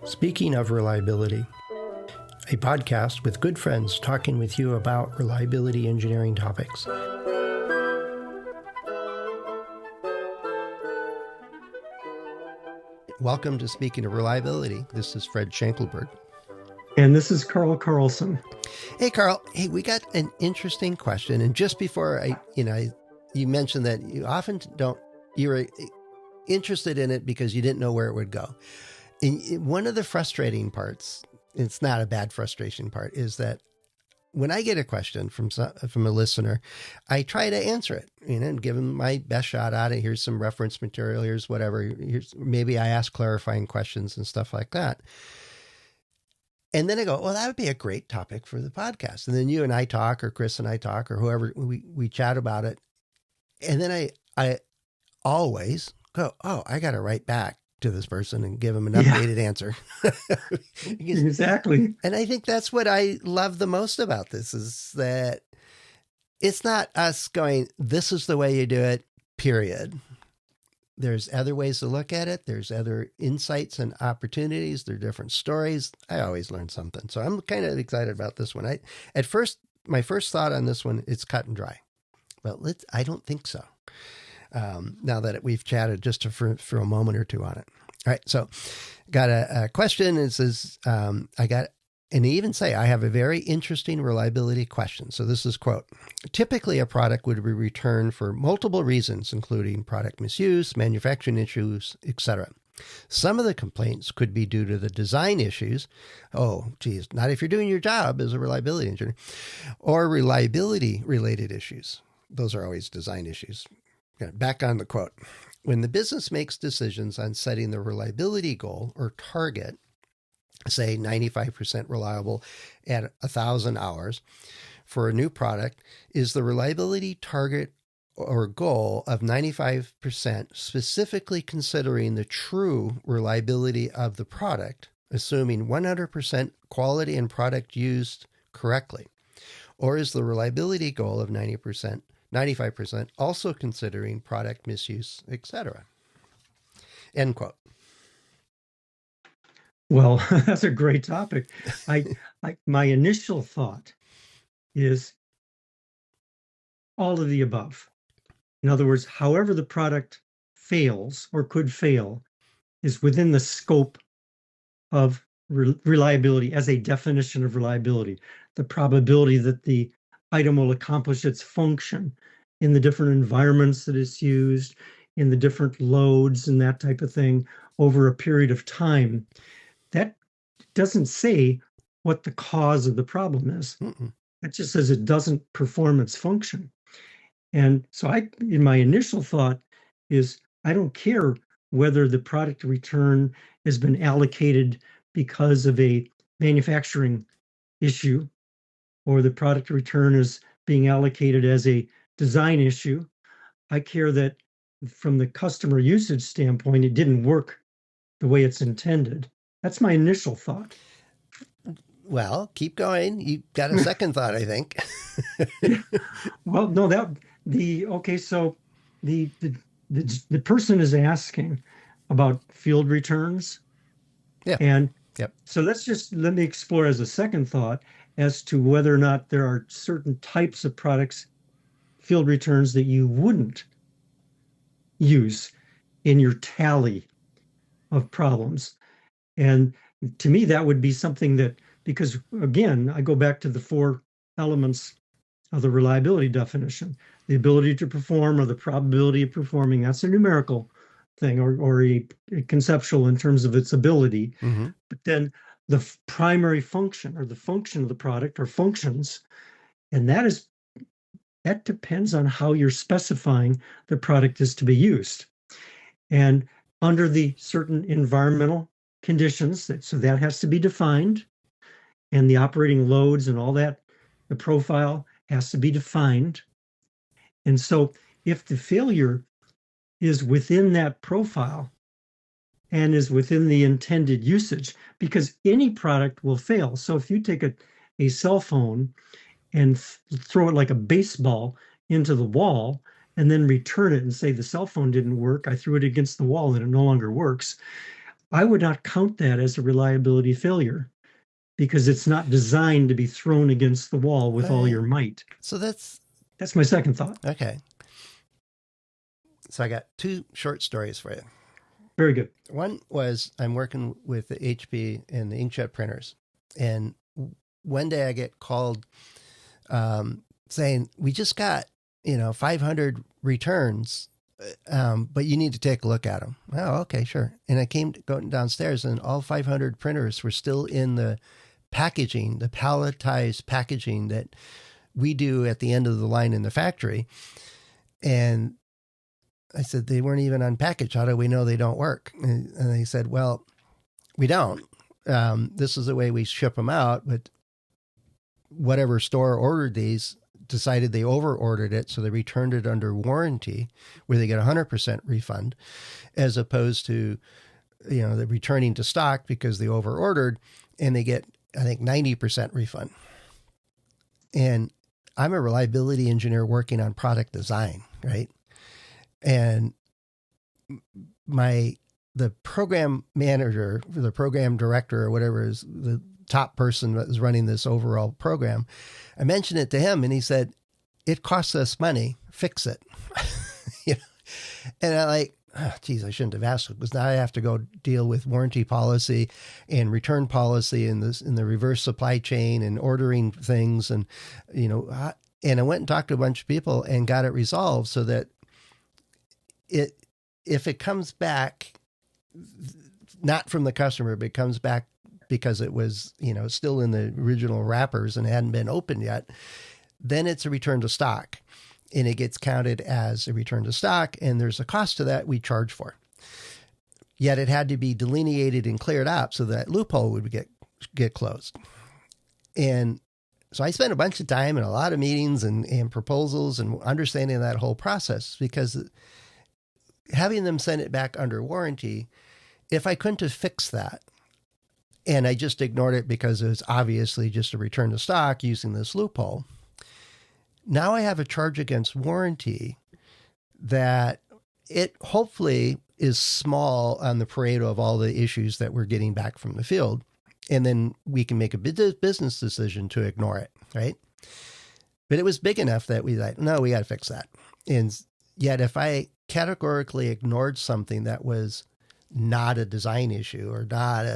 Speaking of reliability, a podcast with good friends talking with you about reliability engineering topics. Welcome to Speaking of Reliability. This is Fred Schenkelberg. And this is Carl Carlson. Hey, Carl. Hey, we got an interesting question. And just before you mentioned that you often you were interested in it because you didn't know where it would go. And one of the frustrating parts, it's not a bad frustration part, is that when I get a question from a listener, I try to answer it, and give them my best shot at it. Here's some reference material. Here's whatever. Maybe I ask clarifying questions and stuff like that. And then I go, well, that would be a great topic for the podcast. And then you and I talk, or Chris and I talk, or whoever, we chat about it. And then I always go, oh, I got to write back to this person and give them an updated answer. Exactly. And I think that's what I love the most about this, is that it's not us going, this is the way you do it, period. There's other ways to look at it. There's other insights and opportunities. There are different stories. I always learn something. So I'm kind of excited about this one. My first thought on this one, it's cut and dry. Well, I don't think so. Now that we've chatted just for a moment or two on it. All right. So got a question. It says, and they even say, I have a very interesting reliability question. So this is, quote, typically a product would be returned for multiple reasons, including product misuse, manufacturing issues, etc. Some of the complaints could be due to the design issues. Oh, geez, not if you're doing your job as a reliability engineer, or reliability related issues. Those are always design issues. Back on the quote. When the business makes decisions on setting the reliability goal or target, say 95% reliable at 1,000 hours for a new product, is the reliability target or goal of 95% specifically considering the true reliability of the product, assuming 100% quality and product used correctly? Or is the reliability goal of 95% also considering product misuse, etc.? End quote. Well, that's a great topic. My initial thought is all of the above. In other words, however the product fails or could fail is within the scope of reliability as a definition of reliability, the probability that the item will accomplish its function in the different environments that it's used, in the different loads and that type of thing over a period of time. That doesn't say what the cause of the problem is. It just says it doesn't perform its function. And so in my initial thought is, I don't care whether the product return has been allocated because of a manufacturing issue, or the product return is being allocated as a design issue. I care that from the customer usage standpoint, it didn't work the way it's intended. That's my initial thought. Well, keep going. You got a second thought, I think. Well, no, so the person is asking about field returns. Yeah. And yep. So let me explore as a second thought as to whether or not there are certain types of products, field returns, that you wouldn't use in your tally of problems. And to me, that would be something that, because again, I go back to the 4 elements of the reliability definition: the ability to perform, or the probability of performing. That's a numerical thing, or a conceptual in terms of its ability. Mm-hmm. But then the primary function, or the function of the product, or functions, and that depends on how you're specifying the product is to be used. And under the certain environmental conditions, so that has to be defined, and the operating loads and all that, the profile has to be defined. And so if the failure is within that profile and is within the intended usage, because any product will fail. So if you take a cell phone and throw it like a baseball into the wall and then return it and say the cell phone didn't work, I threw it against the wall and it no longer works, I would not count that as a reliability failure because it's not designed to be thrown against the wall with all your might. So that's my second thought. okay. So I got two short stories for you. Very good. One was I'm working with the HP and the inkjet printers, and one day I get called saying we just got 500 returns, but you need to take a look at them. Oh, okay, sure. And I came going downstairs, and all 500 printers were still in the packaging, the palletized packaging that we do at the end of the line in the factory. And I said, they weren't even unpackaged. How do we know they don't work? And they said, well, we don't. This is the way we ship them out, but whatever store ordered these decided they over-ordered it, so they returned it under warranty, where they get 100% refund, as opposed to, the returning to stock because they over-ordered, and they get, I think, 90% refund. And I'm a reliability engineer working on product design, right? And the program manager, the program director, or whatever is the top person that is running this overall program, I mentioned it to him, and he said, "It costs us money. Fix it." And I'm like, oh, geez, I shouldn't have asked it, because now I have to go deal with warranty policy and return policy in the reverse supply chain and ordering things, and and I went and talked to a bunch of people and got it resolved so that if it comes back, not from the customer, but it comes back because it was, still in the original wrappers and hadn't been opened yet, then it's a return to stock, and it gets counted as a return to stock. And there's a cost to that we charge for. Yet it had to be delineated and cleared out so that loophole would get closed. And so I spent a bunch of time and a lot of meetings and proposals and understanding that whole process, because having them send it back under warranty, if I couldn't have fixed that, and I just ignored it because it was obviously just a return to stock using this loophole, now I have a charge against warranty that it hopefully is small on the Pareto of all the issues that we're getting back from the field. And then we can make a business decision to ignore it, right? But it was big enough that we like, no, we got to fix that. And yet if I categorically ignored something that was not a design issue, or not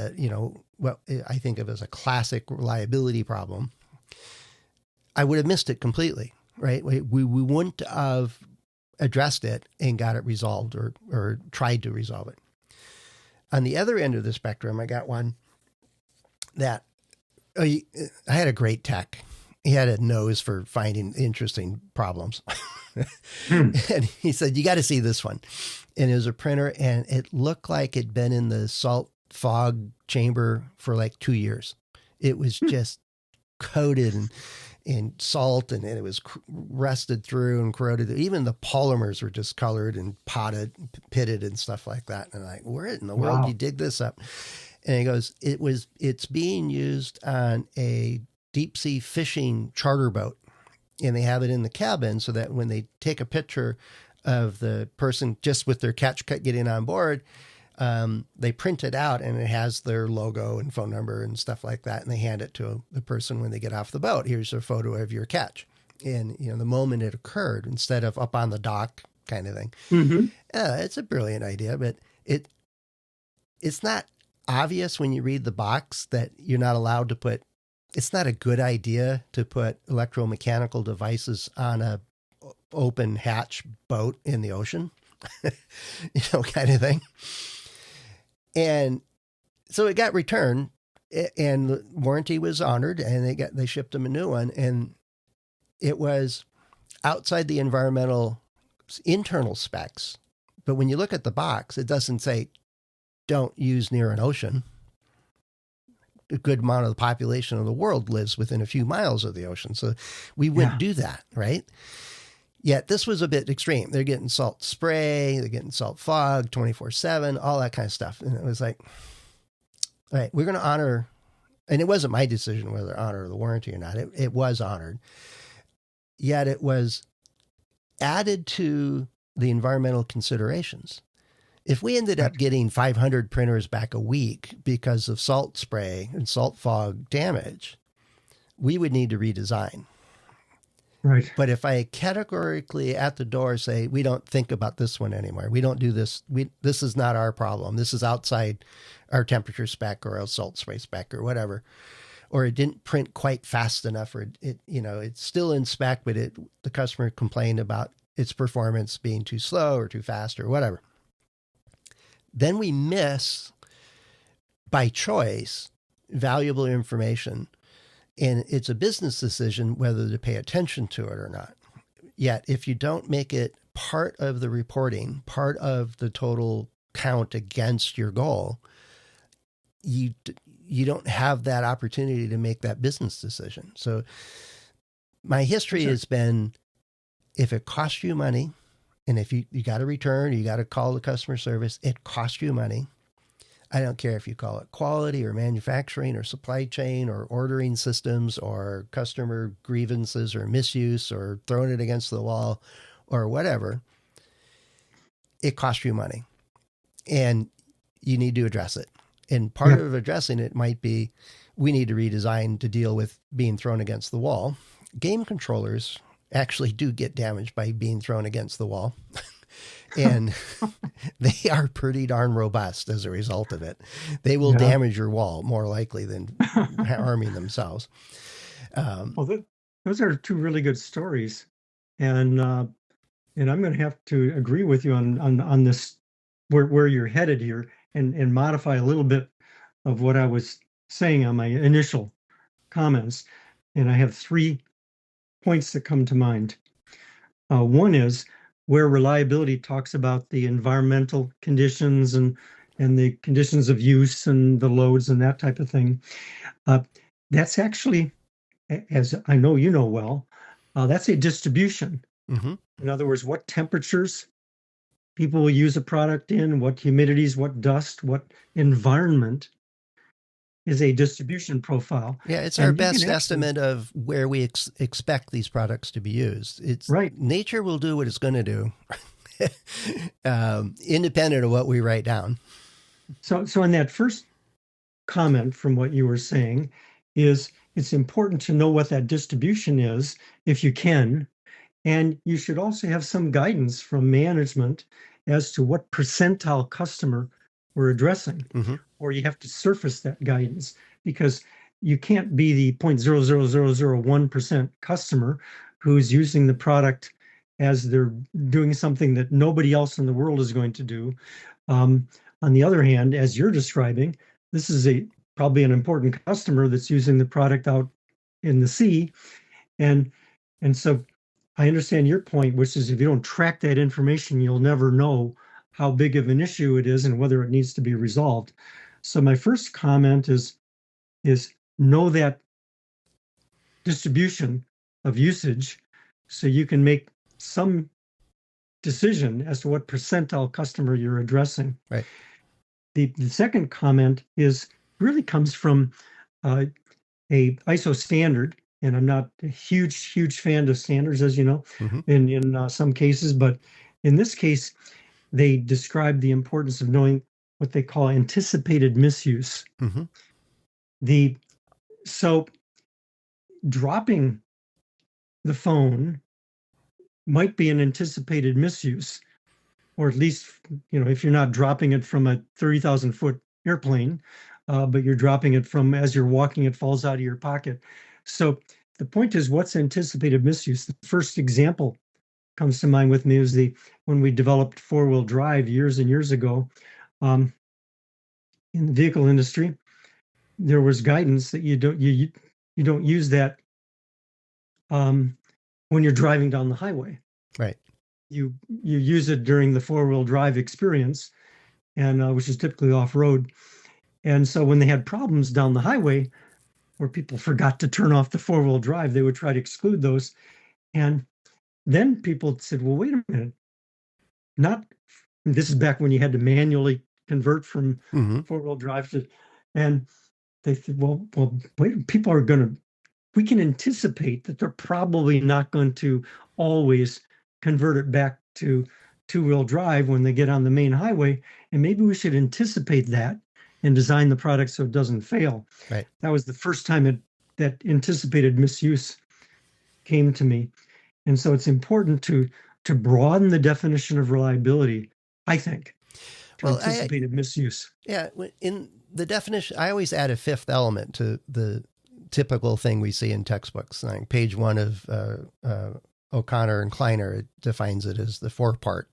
what I think of as a classic reliability problem, I would have missed it completely, right? We wouldn't have addressed it and got it resolved, or tried to resolve it. On the other end of the spectrum, I got one that I had a great tech. He had a nose for finding interesting problems. And he said, you got to see this one. And it was a printer, and it looked like it'd been in the salt fog chamber for like 2 years. It was just coated in salt, and it was rusted through and corroded. Even the polymers were discolored and pitted and stuff like that. And I'm like, where in the world did you dig this up? And he goes, it's being used on a deep sea fishing charter boat. And they have it in the cabin so that when they take a picture of the person just with their catch cut getting on board, they print it out, and it has their logo and phone number and stuff like that. And they hand it to the person when they get off the boat. Here's a photo of your catch. And, the moment it occurred, instead of up on the dock kind of thing. Mm-hmm. It's a brilliant idea, but it's not obvious when you read the box that you're not allowed to put. It's not a good idea to put electromechanical devices on a open hatch boat in the ocean, kind of thing. And so it got returned, and the warranty was honored, and they shipped them a new one, and it was outside the environmental internal specs. But when you look at the box, it doesn't say don't use near an ocean. A good amount of the population of the world lives within a few miles of the ocean. So we wouldn't do that, right? Yet this was a bit extreme. They're getting salt spray, they're getting salt fog 24/7, all that kind of stuff. And it was like, all right, we're going to honor, and it wasn't my decision whether to honor the warranty or not. It was honored. Yet it was added to the environmental considerations. If we ended up getting 500 printers back a week because of salt spray and salt fog damage, we would need to redesign. Right. But if I categorically at the door say, we don't think about this one anymore, we don't do this, this is not our problem, this is outside our temperature spec or our salt spray spec or whatever, or it didn't print quite fast enough, or it's still in spec, but the customer complained about its performance being too slow or too fast or whatever. Then we miss, by choice, valuable information. And it's a business decision whether to pay attention to it or not. Yet, if you don't make it part of the reporting, part of the total count against your goal, you don't have that opportunity to make that business decision. So my history has been, if it costs you money, and if you got to return, you got to call the customer service, it costs you money. I don't care if you call it quality or manufacturing or supply chain or ordering systems or customer grievances or misuse or throwing it against the wall or whatever. It costs you money and you need to address it. And part of addressing it might be, we need to redesign to deal with being thrown against the wall. Game controllers actually do get damaged by being thrown against the wall. And they are pretty darn robust as a result of it. They will damage your wall more likely than harming themselves. Those are two really good stories, and I'm going to have to agree with you on this, where you're headed here, and modify a little bit of what I was saying on my initial comments. And I have 3 points that come to mind. One is where reliability talks about the environmental conditions and the conditions of use and the loads and that type of thing. That's actually, as I know you know well, that's a distribution. Mm-hmm. In other words, what temperatures people will use a product in, what humidities, what dust, what environment is a distribution profile. Yeah, it's our best estimate of where we expect these products to be used. It's right. Nature will do what it's going to do, independent of what we write down. So in that first comment from what you were saying is, it's important to know what that distribution is if you can, and you should also have some guidance from management as to what percentile customer we're addressing. Mm-hmm. Or you have to surface that guidance, because you can't be the 0.00001% customer who's using the product as they're doing something that nobody else in the world is going to do. On the other hand, as you're describing, this is probably an important customer that's using the product out in the sea. And so I understand your point, which is, if you don't track that information, you'll never know how big of an issue it is and whether it needs to be resolved. So my first comment is know that distribution of usage so you can make some decision as to what percentile customer you're addressing. Right. The second comment really comes from a ISO standard, and I'm not a huge fan of standards, as you know, mm-hmm. in some cases, but in this case, they describe the importance of knowing what they call anticipated misuse. Mm-hmm. So dropping the phone might be an anticipated misuse, or at least, if you're not dropping it from a 30,000 foot airplane, but you're dropping it from, as you're walking, it falls out of your pocket. So the point is, what's anticipated misuse? The first example comes to mind with me is when we developed four-wheel drive years and years ago, in the vehicle industry, there was guidance that you don't use that when you're driving down the highway. Right. You use it during the four-wheel drive experience, and which is typically off-road. And so when they had problems down the highway where people forgot to turn off the four-wheel drive, they would try to exclude those. And then people said, well, wait a minute. This is back when you had to manually convert from mm-hmm. four-wheel drive to, and they said, well, wait, we can anticipate that they're probably not going to always convert it back to two-wheel drive when they get on the main highway, and maybe we should anticipate that and design the product so it doesn't fail. Right. That was the first time that anticipated misuse came to me. And so it's important to broaden the definition of reliability, I think, to anticipated misuse. Yeah, in the definition, I always add a fifth element to the typical thing we see in textbooks. Like page 1 of O'Connor and Kleiner, it defines it as the 4-part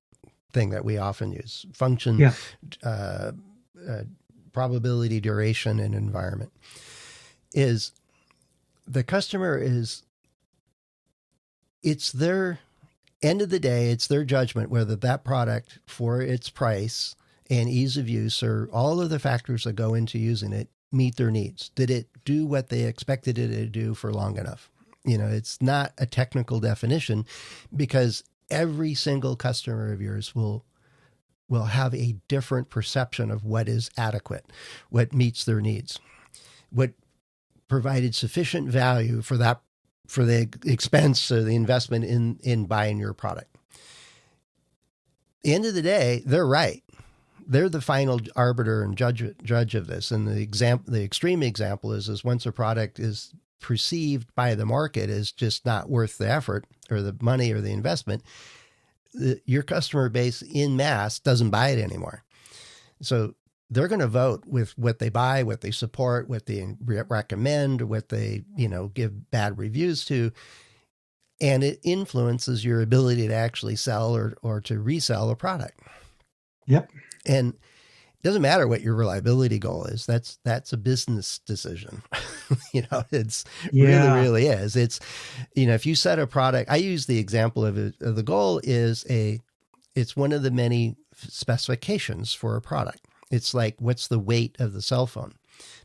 thing that we often use: function, probability, duration, and environment. Is the customer it's their end of the day, it's their judgment whether that product, for its price and ease of use, or all of the factors that go into using it, meet their needs. Did it do what they expected it to do for long enough? It's not a technical definition, because every single customer of yours will have a different perception of what is adequate, what meets their needs, what provided sufficient value for the expense or the investment in buying your product. At the end of the day, they're right. They're the final arbiter and judge of this. And the extreme example is once a product is perceived by the market as just not worth the effort or the money or the investment, your customer base in mass doesn't buy it anymore. So they're going to vote with what they buy, what they support, what they recommend, what they, give bad reviews to. And it influences your ability to actually sell or to resell a product. Yep. And it doesn't matter what your reliability goal is. That's a business decision. It's really is. It's, if you set a product, I use the example of the goal is it's one of the many specifications for a product. It's like, what's the weight of the cell phone?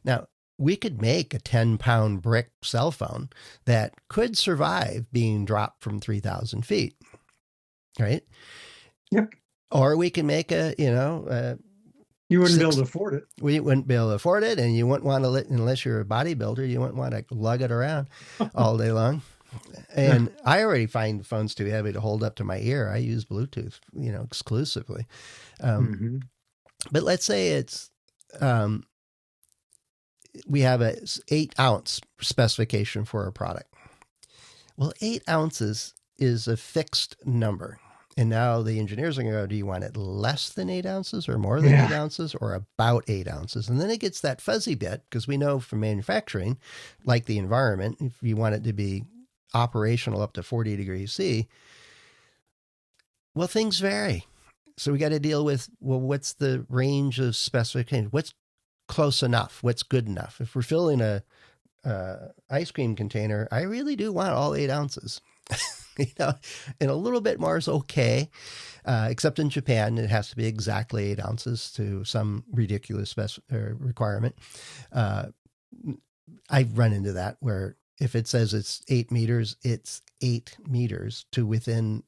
Now, we could make a 10-pound brick cell phone that could survive being dropped from 3,000 feet, right? Yep. Or we can make you wouldn't be able to afford it. We wouldn't be able to afford it, and you wouldn't want to, unless you're a bodybuilder, you wouldn't want to lug it around all day long. And I already find phones too heavy to hold up to my ear. I use Bluetooth, exclusively. But let's say it's, we have a 8-ounce specification for a product. Well, 8 ounces is a fixed number. And now the engineers are going to go, do you want it less than 8 ounces or more than 8 ounces or about 8 ounces? And then it gets that fuzzy bit, because we know from manufacturing, like the environment, if you want it to be operational up to 40 degrees C, well, things vary. So we got to deal with, what's the range of specifications? What's close enough? What's good enough? If we're filling a ice cream container, I really do want all 8 ounces. And a little bit more is okay, except in Japan, it has to be exactly 8 ounces to some ridiculous requirement. I've run into that where if it says it's 8 meters, it's 8 meters to within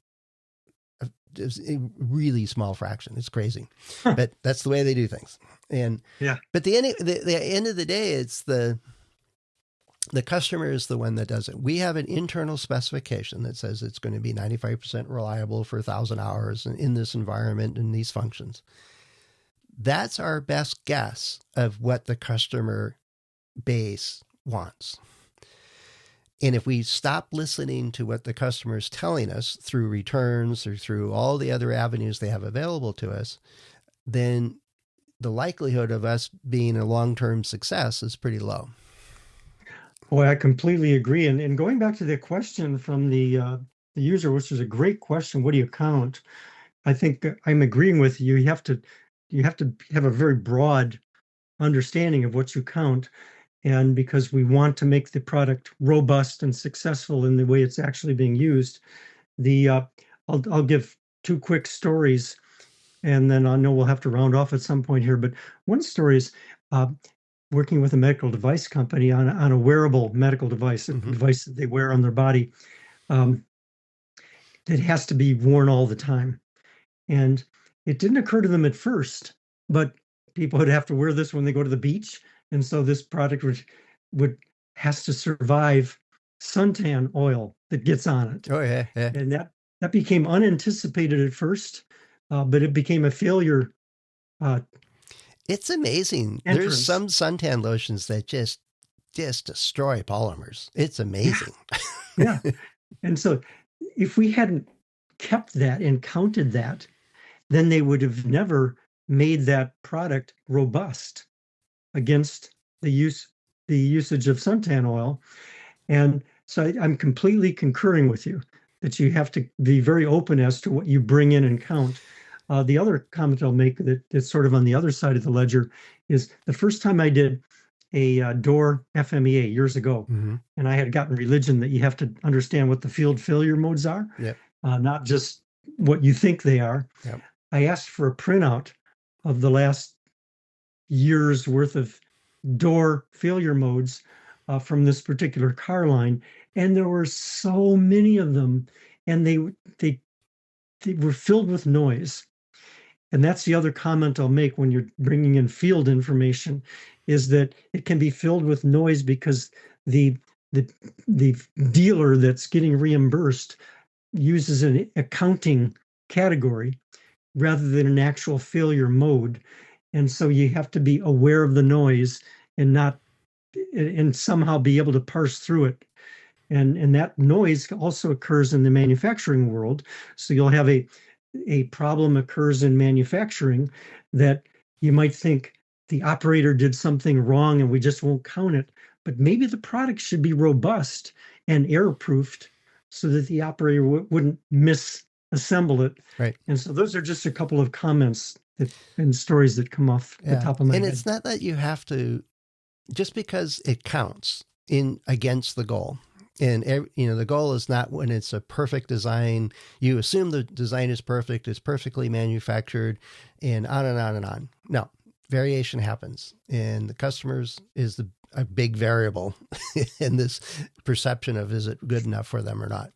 a really small fraction. It's crazy, but that's the way they do things. And but the end of the day, it's the customer is the one that does it. We have an internal specification that says it's going to be 95% reliable for 1,000 hours in this environment and these functions. That's our best guess of what the customer base wants. And if we stop listening to what the customer is telling us through returns or through all the other avenues they have available to us, then the likelihood of us being a long-term success is pretty low. Boy, I completely agree. And going back to the question from the user, which is a great question, what do you count? I think I'm agreeing with you. You have to have a very broad understanding of what you count. And because we want to make the product robust and successful in the way it's actually being used, I'll give 2 quick stories, and then I know we'll have to round off at some point here. But one story is working with a medical device company on a wearable medical device, a device that they wear on their body that has to be worn all the time. And it didn't occur to them at first, but people would have to wear this when they go to the beach. And so this product has to survive suntan oil that gets on it. Oh, yeah. And that became unanticipated at first, but it became a failure uh, It's amazing. There's entrance. some suntan lotions that just destroy polymers. It's Yeah, amazing. yeah. And so if we hadn't kept that and counted that, then they would have never made that product robust against the usage of suntan oil. And so I'm completely concurring with you that you have to be very open as to what you bring in and count. The other comment I'll make that is sort of on the other side of the ledger is the first time I did a door FMEA years ago, Mm-hmm. and I had gotten religion that you have to understand what the field failure modes are, Yep. not just what you think they are. Yep. I asked for a printout of the last year's worth of door failure modes from this particular car line, and there were so many of them, and they were filled with noise. And that's the other comment I'll make when you're bringing in field information, is that it can be filled with noise because the the the dealer that's getting reimbursed uses an accounting category rather than an actual failure mode. And so you have to be aware of the noise and not and somehow be able to parse through it. And that noise also occurs in the manufacturing world. So you'll have a problem occurs in manufacturing that you might think the operator did something wrong and we just won't count it. But maybe the product should be robust and error proofed so that the operator wouldn't misassemble it. Right. And so those are just a couple of comments and stories that come off the top of my head. And it's not that you have to, just because it counts in against the goal. And the goal is not when it's a perfect design. You assume the design is perfect, it's perfectly manufactured, and on and on and on. No, variation happens, and the customers is a big variable in this perception of is it good enough for them or not.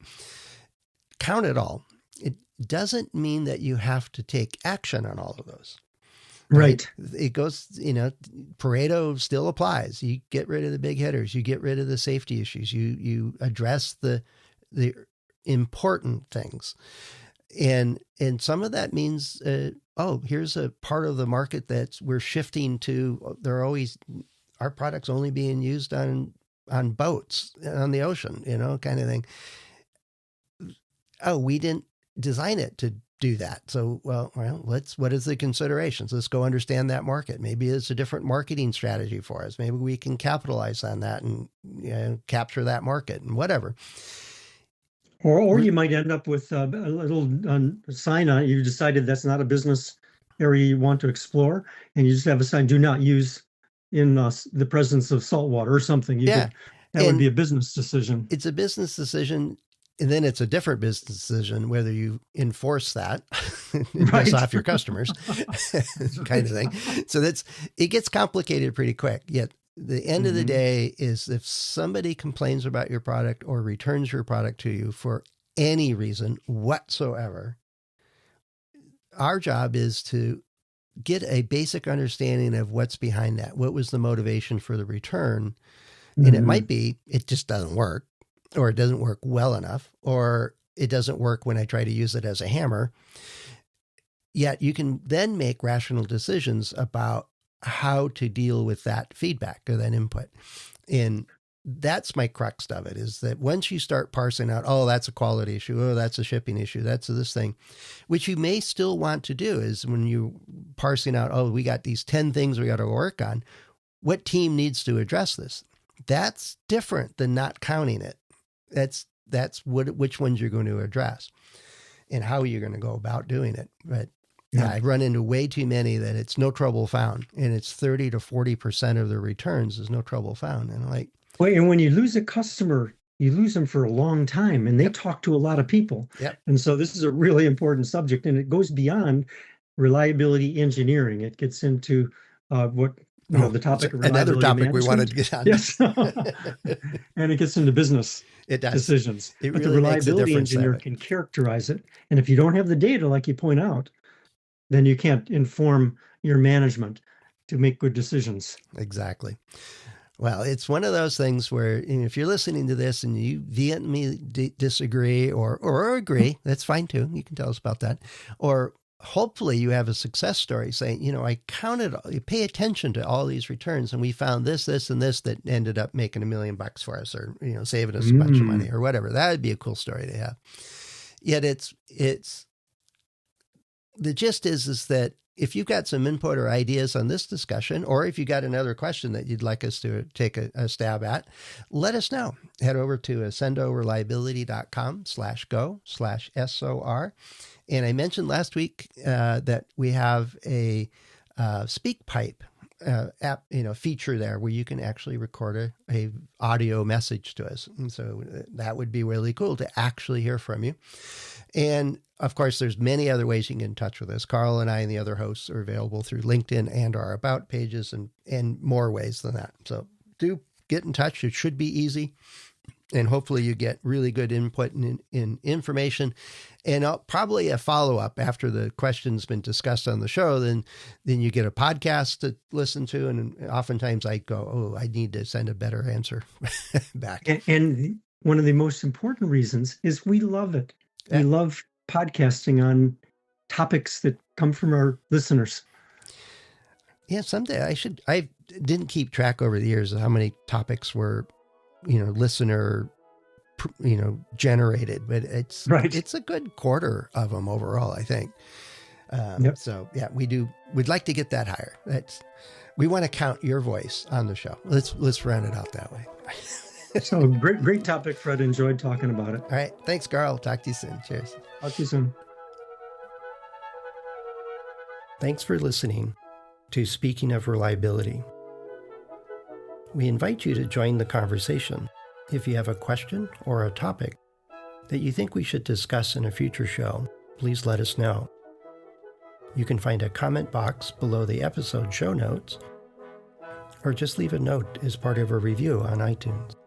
Count it all. It doesn't mean that you have to take action on all of those. Right. It goes, Pareto still applies. You get rid of the big hitters. You get rid of the safety issues. You address the important things. And some of that means, here's a part of the market that we're shifting to. Our products only being used on boats on the ocean, kind of thing. Oh, we didn't design it to do that. So, what is the considerations? Let's go understand that market. Maybe it's a different marketing strategy for us. Maybe we can capitalize on that and capture that market and whatever. Or you might end up with a little sign on it. You decided that's not a business area you want to explore, and you just have a sign, do not use in the presence of salt water or something. That would be a business decision. It's a business decision. And then it's a different business decision whether you enforce that and piss off your customers kind of thing. So it gets complicated pretty quick. Yet the end of the day is if somebody complains about your product or returns your product to you for any reason whatsoever, our job is to get a basic understanding of what's behind that. What was the motivation for the return? And it might be, it just doesn't work. Or it doesn't work well enough, or it doesn't work when I try to use it as a hammer. Yet you can then make rational decisions about how to deal with that feedback or that input. And that's my crux of it, is that once you start parsing out, oh, that's a quality issue, oh, that's a shipping issue, that's this thing, which you may still want to do, is when you're parsing out, oh, we got these 10 things we got to work on, what team needs to address this? That's different than not counting it. That's which ones you're going to address and how you're going to go about doing it. But I run into way too many that it's no trouble found, and it's 30 to 40% of the returns is no trouble found. And and when you lose a customer, you lose them for a long time, and they talk to a lot of people. Yep. And so this is a really important subject, and it goes beyond reliability engineering. It gets into the topic of another topic management. We wanted to get on. Yes. And it gets into business decisions. It but really the reliability engineer can characterize it. And if you don't have the data, like you point out, then you can't inform your management to make good decisions. Exactly. Well, it's one of those things where if you're listening to this and you vehemently disagree or agree, that's fine too. You can tell us about that. Or hopefully you have a success story saying, I counted, you pay attention to all these returns and we found this, this, and this that ended up making $1 million for us, or, saving us a bunch of money or whatever. That would be a cool story to have. Yet the gist is that if you've got some input or ideas on this discussion, or if you got another question that you'd like us to take a stab at, let us know. Head over to accendoreliability.com/go/SOR. And I mentioned last week that we have a SpeakPipe app, feature there where you can actually record a audio message to us. And so that would be really cool to actually hear from you. And of course, there's many other ways you can get in touch with us. Carl and I and the other hosts are available through LinkedIn and our About pages and more ways than that. So do get in touch. It should be easy. And hopefully you get really good input in information. And probably a follow-up after the question's been discussed on the show, then you get a podcast to listen to. And oftentimes I go, I need to send a better answer back. And one of the most important reasons is we love it. Yeah. We love podcasting on topics that come from our listeners. Yeah, someday I didn't keep track over the years of how many topics were, listener, generated, but it's a good quarter of them overall, I think. Yep. So yeah, we'd like to get that higher. We want to count your voice on the show. Let's round it out that way. So great topic, Fred. Enjoyed talking about it. All right. Thanks, Carl. Talk to you soon. Cheers. Talk to you soon. Thanks for listening to Speaking of Reliability. We invite you to join the conversation. If you have a question or a topic that you think we should discuss in a future show, please let us know. You can find a comment box below the episode show notes, or just leave a note as part of a review on iTunes.